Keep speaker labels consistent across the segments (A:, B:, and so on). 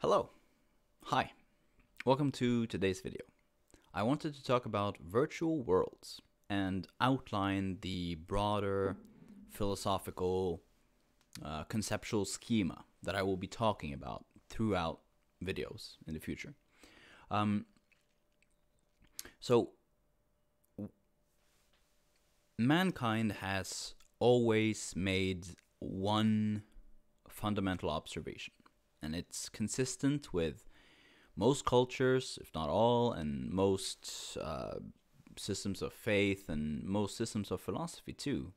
A: Hello. Hi. Welcome to today's video. I wanted to talk about virtual worlds and outline the broader philosophical conceptual schema that I will be talking about throughout videos in the future. Um, so, mankind has always made one fundamental observation, and it's consistent with most cultures, if not all, and most systems of faith and most systems of philosophy too.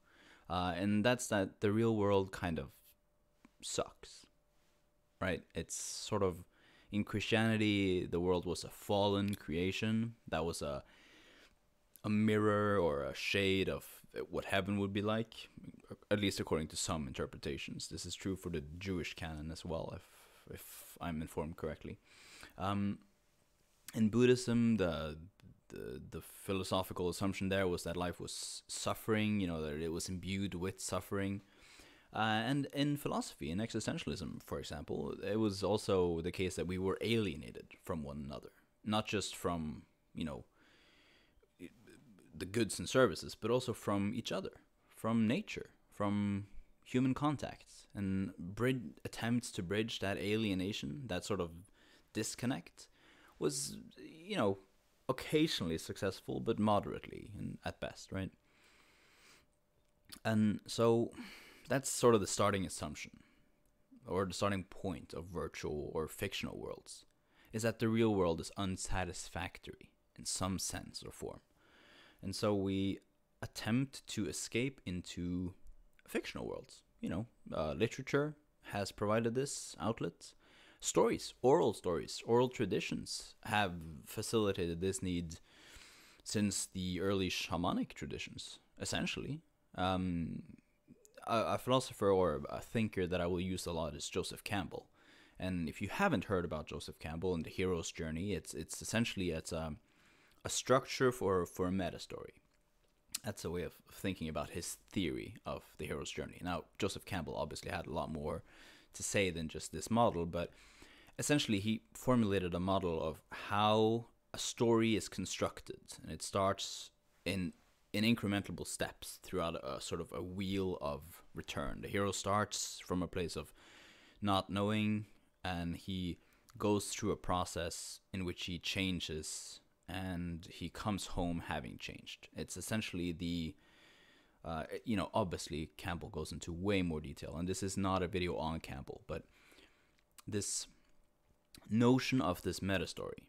A: And that's that the real world kind of sucks, right? It's sort of in Christianity, the world was a fallen creation that was a mirror or a shade of what heaven would be like, at least according to some interpretations. This is true for the Jewish canon as well, if I'm informed correctly. Um, in Buddhism, the philosophical assumption there was that life was suffering, that it was imbued with suffering. And in philosophy, in existentialism, for example, it was also the case that we were alienated from one another, not just from, the goods and services, but also from each other, from nature, from human contacts, and attempts to bridge that alienation, that sort of disconnect, was, occasionally successful, but moderately at best, right? And so that's sort of the starting assumption, or the starting point of virtual or fictional worlds, is that the real world is unsatisfactory in some sense or form. And so we attempt to escape into fictional worlds. Literature has provided this outlet. Stories, oral traditions have facilitated this need since the early shamanic traditions, essentially. A philosopher or a thinker that I will use a lot is Joseph Campbell. And if you haven't heard about Joseph Campbell and the hero's journey, it's essentially a structure for a meta story. That's a way of thinking about his theory of the hero's journey. Now, Joseph Campbell obviously had a lot more to say than just this model, but essentially he formulated a model of how a story is constructed, and it starts in incrementable steps throughout a sort of a wheel of return. The hero starts from a place of not knowing, and he goes through a process in which he changes, and he comes home having changed. It's essentially obviously Campbell goes into way more detail, and this is not a video on Campbell, but this notion of this meta story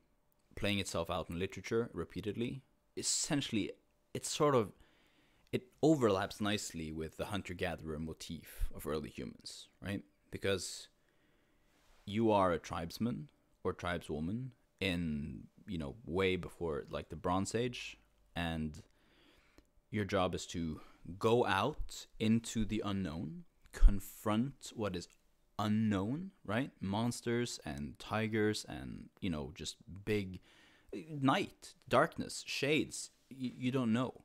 A: playing itself out in literature repeatedly, essentially, it overlaps nicely with the hunter-gatherer motif of early humans, right? Because you are a tribesman or tribeswoman in, way before like the Bronze Age, and your job is to go out into the unknown, confront what is unknown, right? Monsters and tigers and, just big night, darkness, shades. You don't know.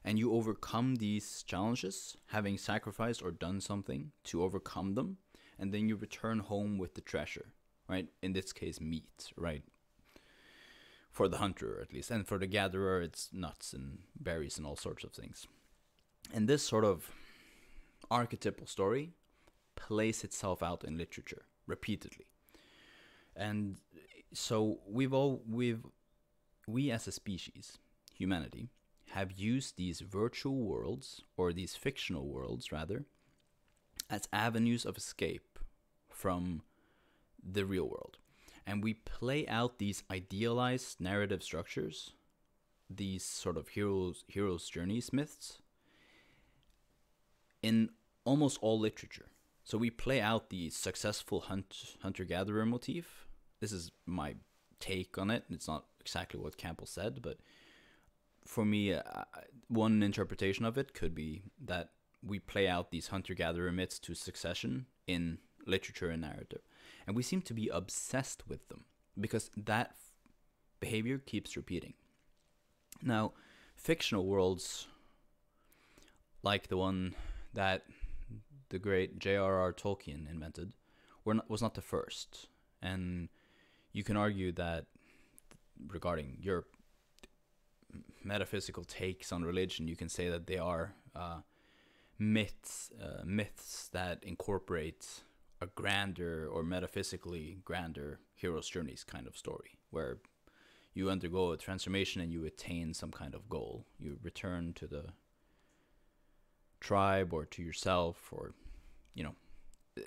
A: And you overcome these challenges, having sacrificed or done something to overcome them, and then you return home with the treasure, right? In this case, meat, right? For the hunter, at least. And for the gatherer, it's nuts and berries and all sorts of things. And this sort of archetypal story plays itself out in literature repeatedly. And so we as a species, humanity, have used these virtual worlds, or these fictional worlds rather, as avenues of escape from the real world. And we play out these idealized narrative structures, these sort of hero's journeys myths, in almost all literature. So we play out the successful hunter-gatherer motif. This is my take on it. It's not exactly what Campbell said, but for me, one interpretation of it could be that we play out these hunter-gatherer myths to succession in literature and narrative. And we seem to be obsessed with them because that behavior keeps repeating. Now, fictional worlds, like the one that the great J.R.R. Tolkien invented, was not the first. And you can argue that regarding your metaphysical takes on religion, you can say that they are myths that incorporate a grander or metaphysically grander hero's journeys kind of story, where you undergo a transformation and you attain some kind of goal. You return to the tribe or to yourself, or, you know,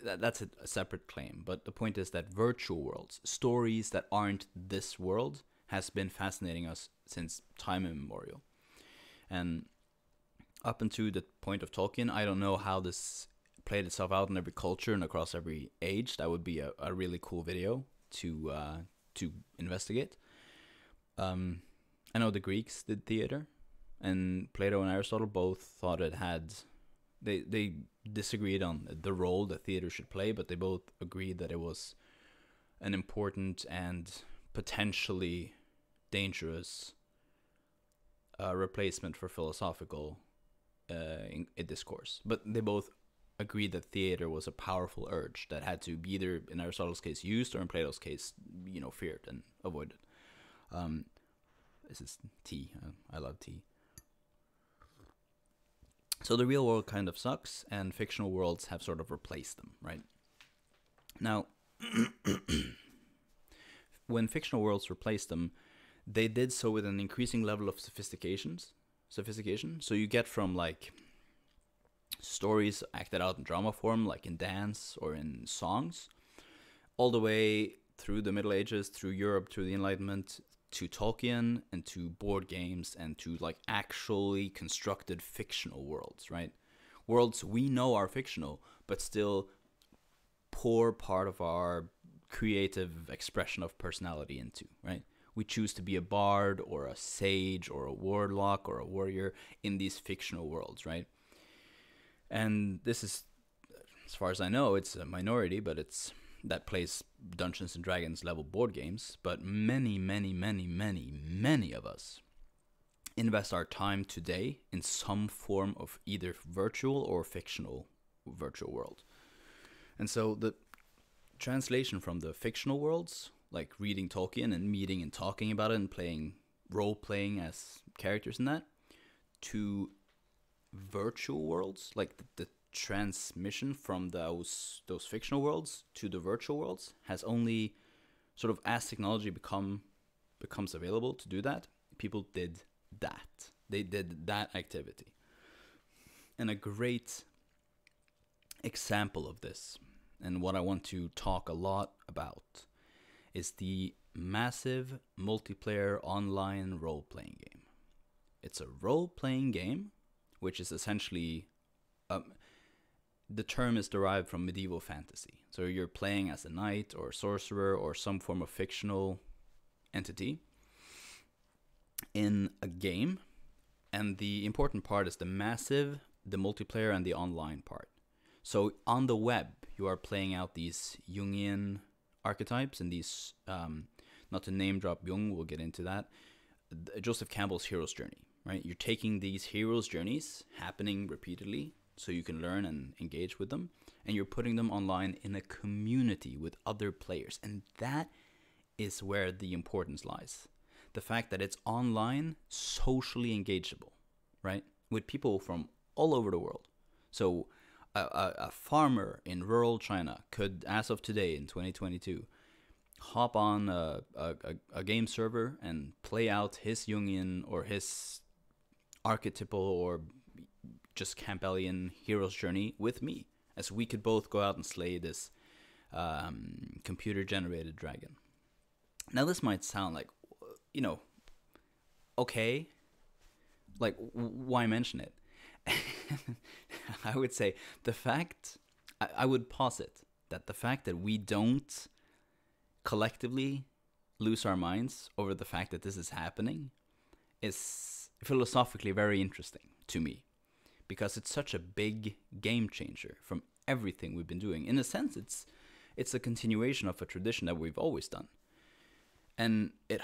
A: that's a separate claim. But the point is that virtual worlds, stories that aren't this world, has been fascinating us since time immemorial. And up until the point of Tolkien, I don't know how this played itself out in every culture and across every age. That would be a really cool video to investigate. I know the Greeks did theater, and Plato and Aristotle both thought it had. They disagreed on the role that theater should play, but they both agreed that it was an important and potentially dangerous replacement for philosophical discourse. But they both agreed that theater was a powerful urge that had to be either, in Aristotle's case, used, or in Plato's case, feared and avoided. This is tea. I love tea. So the real world kind of sucks, and fictional worlds have sort of replaced them, right? Now, when fictional worlds replaced them, they did so with an increasing level of sophistication. So you get from like stories acted out in drama form, like in dance or in songs, all the way through the Middle Ages, through Europe, through the Enlightenment, to Tolkien, and to board games, and to like actually constructed fictional worlds, right? Worlds we know are fictional, but still pour part of our creative expression of personality into, right? We choose to be a bard or a sage or a warlock or a warrior in these fictional worlds, right? And this is, as far as I know, it's a minority, but that plays Dungeons and Dragons level board games. But many, many, many, many, many of us invest our time today in some form of either virtual or fictional virtual world. And so the translation from the fictional worlds, like reading Tolkien and meeting and talking about it and playing, role-playing as characters in that, to virtual worlds, like the transmission from those fictional worlds to the virtual worlds, has only sort of, as technology becomes available to do that, people did that. They did that activity. And a great example of this, and what I want to talk a lot about, is the massive multiplayer online role-playing game. It's a role-playing game, which is essentially, the term is derived from medieval fantasy. So you're playing as a knight or a sorcerer or some form of fictional entity in a game. And the important part is the multiplayer and the online part. So on the web, you are playing out these Jungian archetypes and these, not to name drop Jung, we'll get into that, Joseph Campbell's hero's journey, right? You're taking these hero's journeys happening repeatedly so you can learn and engage with them, and you're putting them online in a community with other players. And that is where the importance lies. The fact that it's online, socially engageable, right? With people from all over the world. So a farmer in rural China could, as of today in 2022, hop on a game server and play out his Jungian or his archetypal or just Campbellian hero's journey with me, as we could both go out and slay this computer-generated dragon. Now, this might sound like, okay, like, why mention it? I would say I would posit that the fact that we don't collectively lose our minds over the fact that this is happening is philosophically very interesting to me, because it's such a big game changer from everything we've been doing. In a sense, it's a continuation of a tradition that we've always done. And it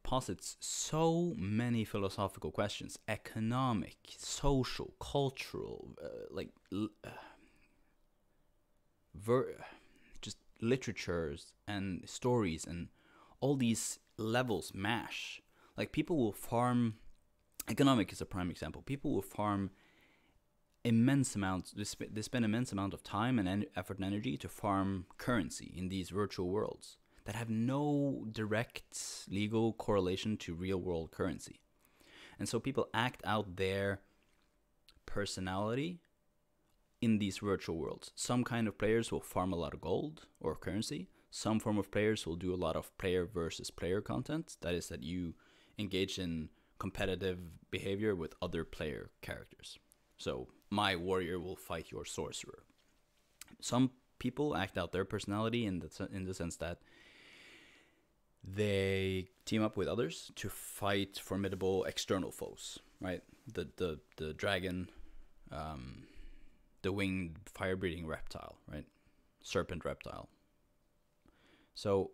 A: posits so many philosophical questions: economic, social, cultural, just literatures and stories and all these levels mash. Like people will farm. Economic is a prime example. People will farm immense amounts. They spend immense amount of time and effort and energy to farm currency in these virtual worlds that have no direct legal correlation to real world currency. And so people act out their personality in these virtual worlds. Some kind of players will farm a lot of gold or currency. Some form of players will do a lot of player versus player content. That is, that you engage in competitive behavior with other player characters. So my warrior will fight your sorcerer. Some people act out their personality in the sense that they team up with others to fight formidable external foes, right? The dragon, the winged fire-breathing reptile, right? Serpent reptile. So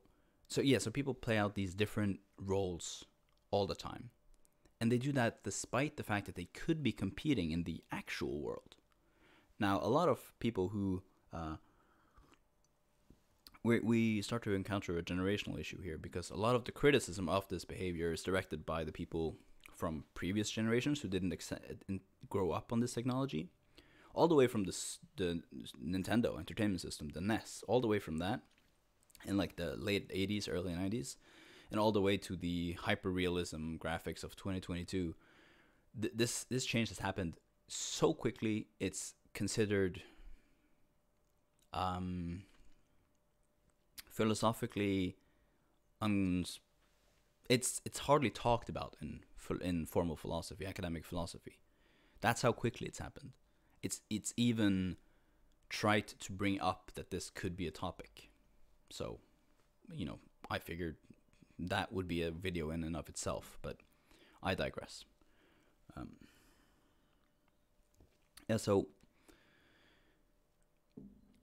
A: people play out these different roles all the time. And they do that despite the fact that they could be competing in the actual world. Now, a lot of people who... we start to encounter a generational issue here, because a lot of the criticism of this behavior is directed by the people from previous generations who didn't grow up on this technology, all the way from the Nintendo Entertainment System, the NES, all the way from that, in like the late 80s, early 90s, and all the way to the hyper-realism graphics of 2022. This change has happened so quickly, it's considered philosophically it's hardly talked about in formal philosophy, academic philosophy. That's how quickly it's happened. It's even tried to bring up that this could be a topic. So, I figured that would be a video in and of itself, but I digress. So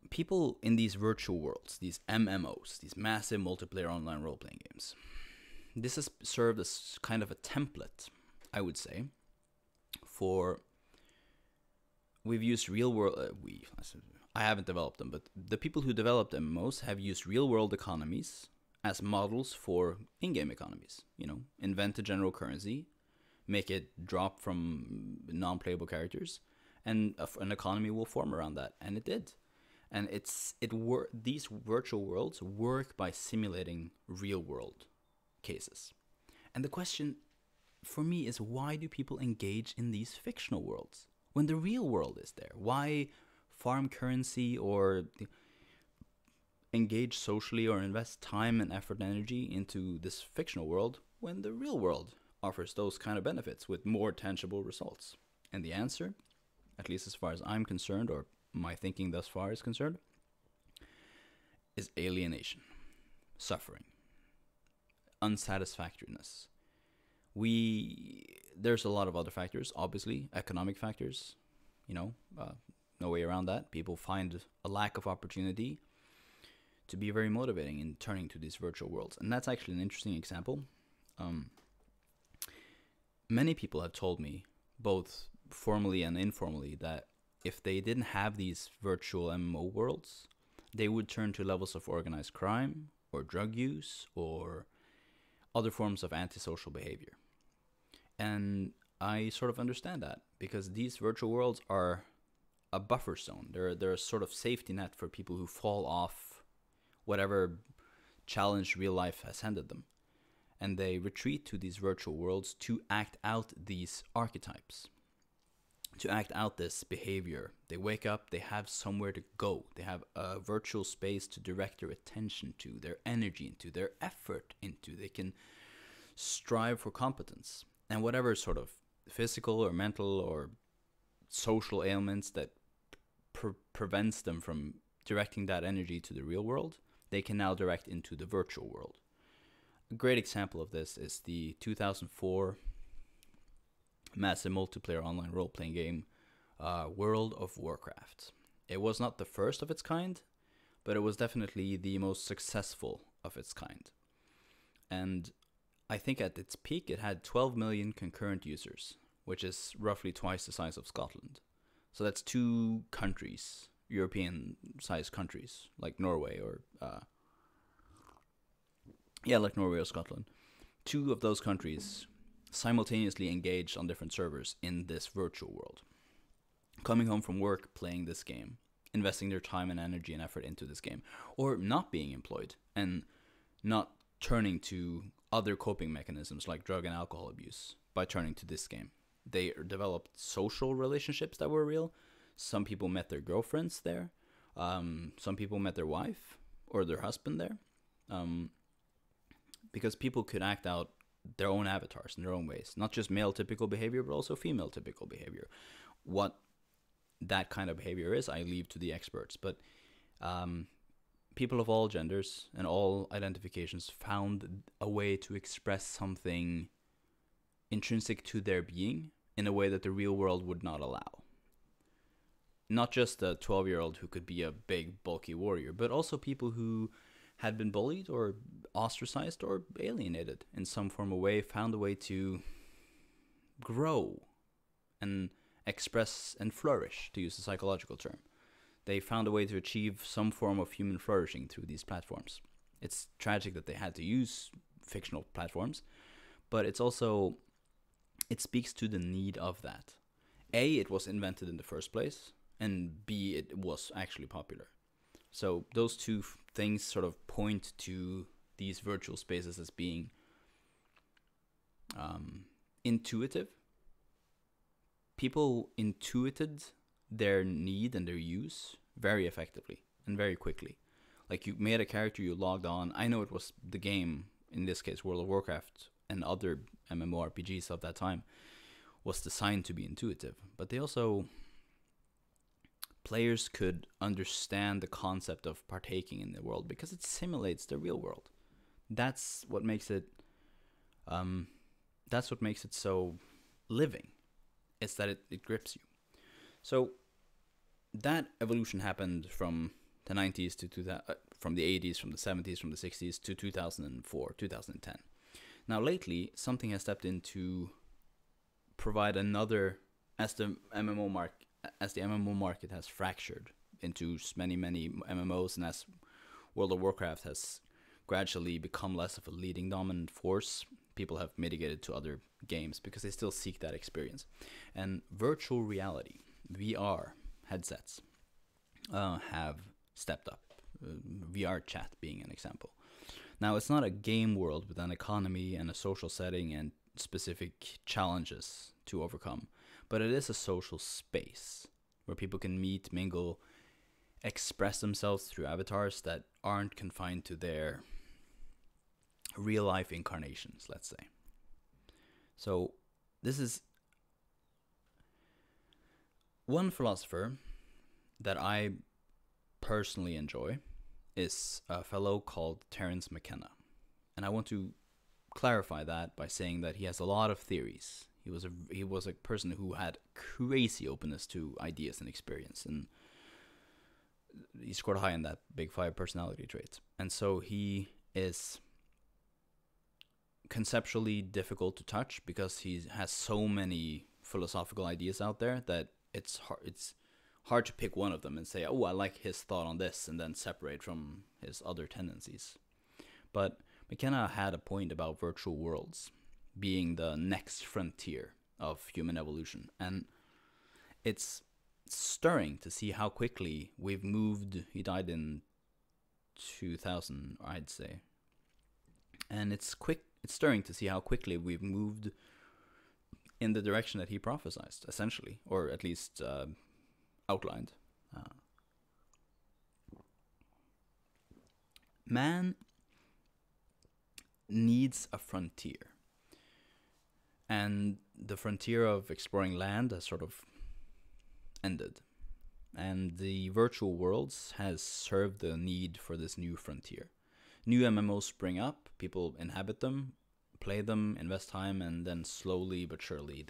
A: people in these virtual worlds, these MMOs, these massive multiplayer online role-playing games, this has served as kind of a template, I would say, for... We've used real world... I haven't developed them, but the people who developed MMOs have used real-world economies as models for in-game economies. Invent a general currency, make it drop from non-playable characters, and an economy will form around that, and it did. And these virtual worlds work by simulating real-world cases. And the question for me is, why do people engage in these fictional worlds when the real world is there? Why farm currency or engage socially or invest time and effort and energy into this fictional world when the real world offers those kind of benefits with more tangible results? And the answer, at least as far as I'm concerned, or my thinking thus far is concerned, is alienation, suffering, unsatisfactoriness. There's a lot of other factors, obviously, economic factors, no way around that. People find a lack of opportunity to be very motivating in turning to these virtual worlds. And that's actually an interesting example. Many people have told me, both formally and informally, that if they didn't have these virtual MMO worlds, they would turn to levels of organized crime or drug use or other forms of antisocial behavior. And I sort of understand that, because these virtual worlds are a buffer zone. They're a sort of safety net for people who fall off whatever challenge real life has handed them. And they retreat to these virtual worlds to act out these archetypes, to act out this behavior. They wake up, they have somewhere to go. They have a virtual space to direct their attention to, their energy into, their effort into. They can strive for competence. And whatever sort of physical or mental or social ailments that prevents them from directing that energy to the real world, they can now direct into the virtual world. A great example of this is the 2004 massive multiplayer online role-playing game, World of Warcraft. It was not the first of its kind, but it was definitely the most successful of its kind. And I think at its peak it had 12 million concurrent users, which is roughly twice the size of Scotland. So that's 2 countries European-sized countries like Norway or like Norway or Scotland. Two of those countries simultaneously engaged on different servers in this virtual world, coming home from work, playing this game, investing their time and energy and effort into this game, or not being employed and not turning to other coping mechanisms like drug and alcohol abuse by turning to this game. They developed social relationships that were real. Some people met their girlfriends there. Some people met their wife or their husband there. Because people could act out their own avatars in their own ways. Not just male typical behavior, but also female typical behavior. What that kind of behavior is, I leave to the experts. But people of all genders and all identifications found a way to express something intrinsic to their being in a way that the real world would not allow. Not just a 12-year-old who could be a big, bulky warrior, but also people who had been bullied or ostracized or alienated in some form or way, found a way to grow and express and flourish, to use a psychological term. They found a way to achieve some form of human flourishing through these platforms. It's tragic that they had to use fictional platforms, but it's also, it speaks to the need of that. A, it was invented in the first place, and B, it was actually popular. So those two things sort of point to these virtual spaces as being intuitive. People intuited their need and their use very effectively and very quickly. Like, you made a character, you logged on. I know it was the game, in this case World of Warcraft and other MMORPGs of that time, was designed to be intuitive. But they also, players could understand the concept of partaking in the world because it simulates the real world. That's what makes it so living. It's that it grips you. So that evolution happened from the 90s to from the 80s, from the 70s, from the 60s to 2004, 2010. Now lately, something has stepped in to provide another, as the MMO market has fractured into many MMOs, and as World of Warcraft has gradually become less of a leading dominant force, people have mitigated to other games because they still seek that experience. And virtual reality, VR headsets, have stepped up. VR chat being an example. Now, it's not a game world with an economy and a social setting and specific challenges to overcome, but it is a social space where people can meet, mingle, express themselves through avatars that aren't confined to their real life incarnations, let's say. So this is one philosopher that I personally enjoy is a fellow called Terence McKenna. And I want to clarify that by saying that he has a lot of theories. He was a person who had crazy openness to ideas and experience, and he scored high in that Big Five personality traits. And so he is conceptually difficult to touch because he has so many philosophical ideas out there that it's hard to pick one of them and say, oh, I like his thought on this, and then separate from his other tendencies. But McKenna had a point about virtual worlds being the next frontier of human evolution. And it's stirring to see how quickly we've moved. He died in 2000, I'd say. And it's stirring to see how quickly we've moved in the direction that he prophesied, essentially, or at least outlined. Man needs a frontier. And the frontier of exploring land has sort of ended. And the virtual worlds has served the need for this new frontier. New MMOs spring up, people inhabit them, play them, invest time, and then slowly but surely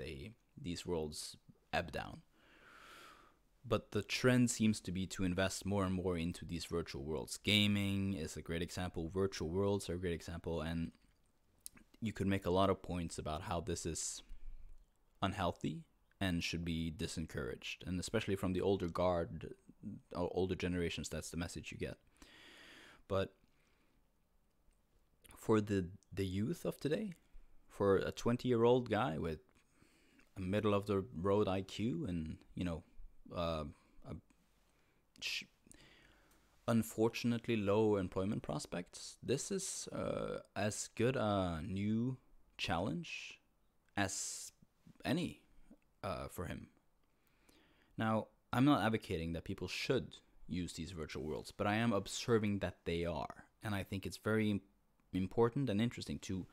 A: these worlds ebb down. But the trend seems to be to invest more and more into these virtual worlds. Gaming is a great example, virtual worlds are a great example, and you could make a lot of points about how this is unhealthy and should be disencouraged. And especially from the older guard, older generations, that's the message you get. But for the youth of today, for a 20-year-old guy with a middle of the road IQ and a unfortunately low employment prospects, this is as good a new challenge as any for him. Now, I'm not advocating that people should use these virtual worlds, but I am observing that they are. And I think it's very important and interesting to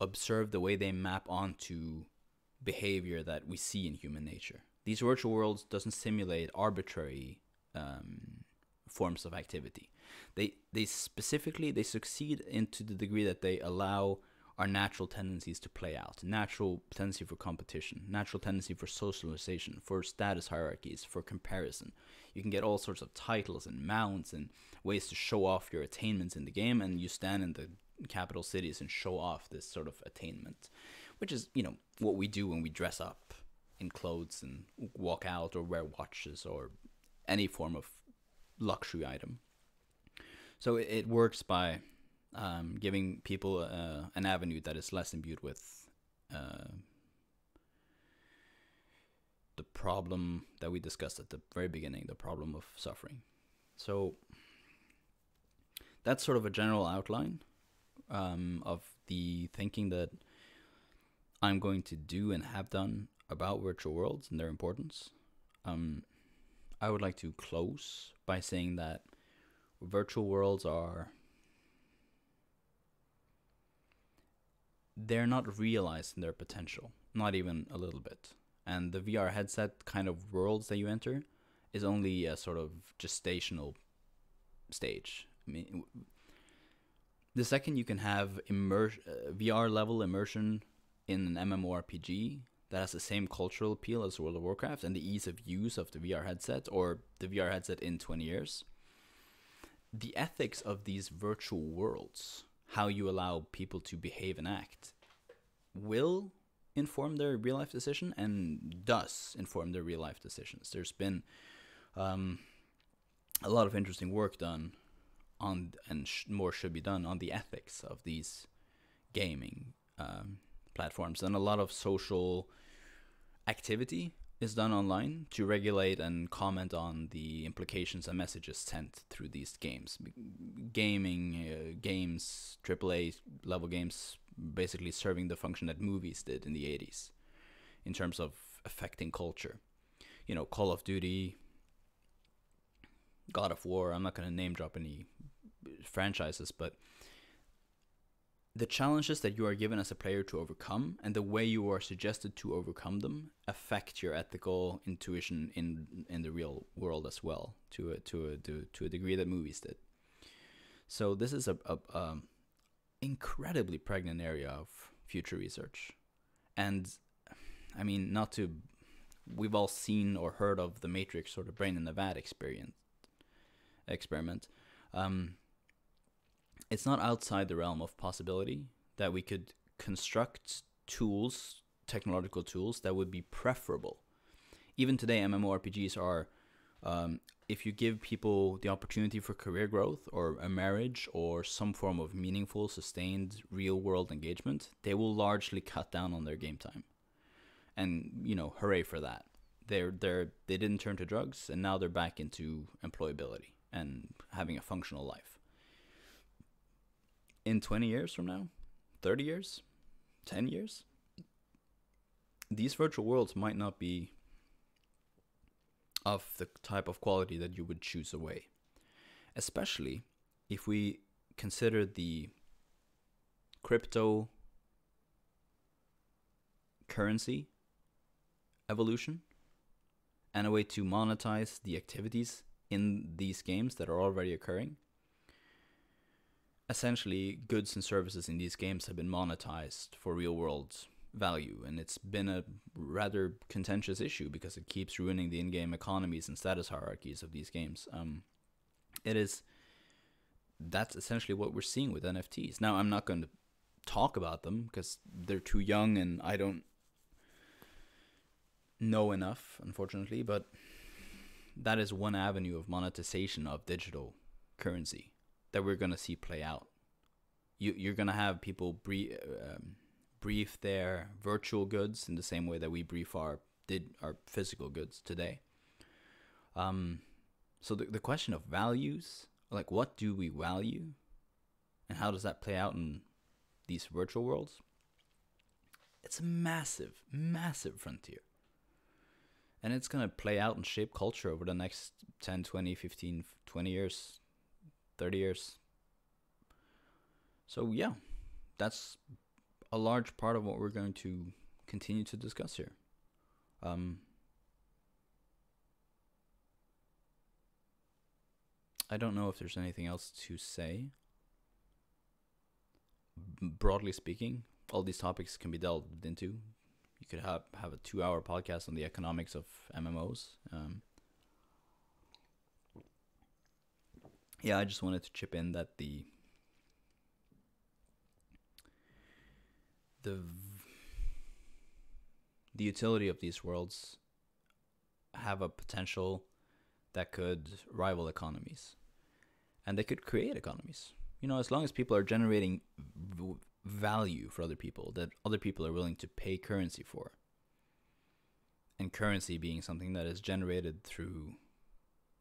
A: observe the way they map onto behavior that we see in human nature. These virtual worlds doesn't simulate arbitrary forms of activity. They specifically, they succeed into the degree that they allow our natural tendencies to play out. Natural tendency for competition, natural tendency for socialization, for status hierarchies, for comparison. You can get all sorts of titles and mounts and ways to show off your attainments in the game, and you stand in the capital cities and show off this sort of attainment, which is, what we do when we dress up in clothes and walk out or wear watches or any form of luxury item. So it works by giving people an avenue that is less imbued with the problem that we discussed at the very beginning, the problem of suffering. So that's sort of a general outline of the thinking that I'm going to do and have done about virtual worlds and their importance. I would like to close by saying that virtual worlds they're not realized in their potential, not even a little bit. And the VR headset kind of worlds that you enter is only a sort of gestational stage. I mean, the second you can have VR level immersion in an MMORPG that has the same cultural appeal as World of Warcraft and the ease of use of the VR headset, or the VR headset in 20 years, the ethics of these virtual worlds, how you allow people to behave and act, will inform their real life decision and does inform their real life decisions. There's been a lot of interesting work done on, and more should be done on, the ethics of these gaming platforms, and a lot of social activity is done online to regulate and comment on the implications and messages sent through these games. Games, AAA level games, basically serving the function that movies did in the 80s in terms of affecting culture. Call of Duty, God of War, I'm not going to name drop any franchises, but the challenges that you are given as a player to overcome and the way you are suggested to overcome them affect your ethical intuition in the real world as well, to a degree that movies did. So this is a incredibly pregnant area of future research. And I mean, we've all seen or heard of the Matrix or the brain in the vat experiment. It's not outside the realm of possibility that we could construct tools, technological tools, that would be preferable. Even today, MMORPGs are, if you give people the opportunity for career growth or a marriage or some form of meaningful, sustained, real-world engagement, they will largely cut down on their game time. And, hooray for that. They didn't turn to drugs, and now they're back into employability and having a functional life. In 20 years from now, 30 years, 10 years, these virtual worlds might not be of the type of quality that you would choose away. Especially if we consider the crypto currency evolution and a way to monetize the activities in these games that are already occurring. Essentially, goods and services in these games have been monetized for real-world value, and it's been a rather contentious issue because it keeps ruining the in-game economies and status hierarchies of these games. That's essentially what we're seeing with NFTs. Now, I'm not going to talk about them because they're too young and I don't know enough, unfortunately, but that is one avenue of monetization of digital currency that we're going to see play out. You're going to have people brief their virtual goods in the same way that we brief our physical goods today. So the question of values, like what do we value, and how does that play out in these virtual worlds? It's a massive, massive frontier. And it's going to play out and shape culture over the next 10, 20, 15, 20 years, 30 years. So yeah, that's a large part of what we're going to continue to discuss here. I don't know if there's anything else to say. Broadly speaking, all these topics can be delved into. You could have a 2-hour podcast on the economics of MMOs. Yeah, I just wanted to chip in that the utility of these worlds have a potential that could rival economies, and they could create economies. You know, as long as people are generating value for other people that other people are willing to pay currency for, and currency being something that is generated through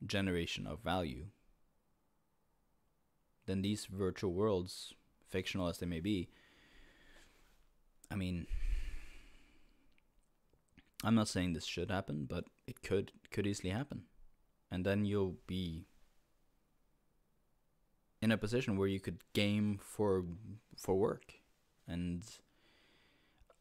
A: generation of value, then these virtual worlds, fictional as they may be, I mean, I'm not saying this should happen, but it could easily happen. And then you'll be in a position where you could game for work. And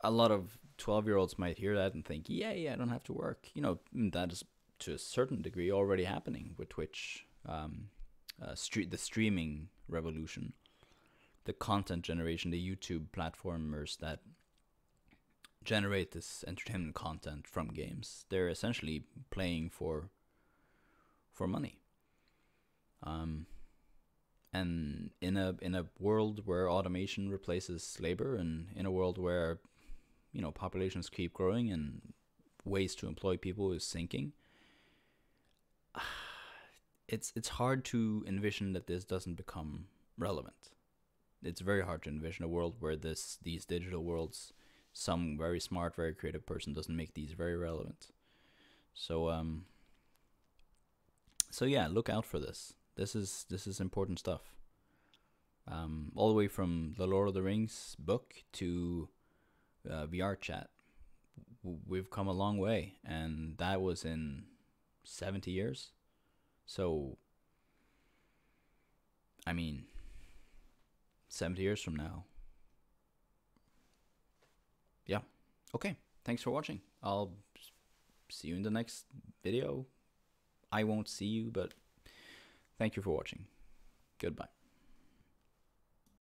A: a lot of 12-year-olds might hear that and think, yeah, I don't have to work. You know, that is to a certain degree already happening with Twitch, the streaming revolution, the content generation, the YouTube platformers that generate this entertainment content from games. They're essentially playing for money. And in a world where automation replaces labor, and in a world where, you know, populations keep growing and ways to employ people is sinking, it's hard to envision that this doesn't become relevant. It's very hard to envision a world where these digital worlds, some very smart, very creative person doesn't make these very relevant. So yeah, look out for this. This is important stuff. All the way from the Lord of the Rings book to VR chat. We've come a long way, and that was in 70 years. So, I mean, 70 years from now. Yeah. Okay. Thanks for watching. I'll see you in the next video. I won't see you, but thank you for watching. Goodbye.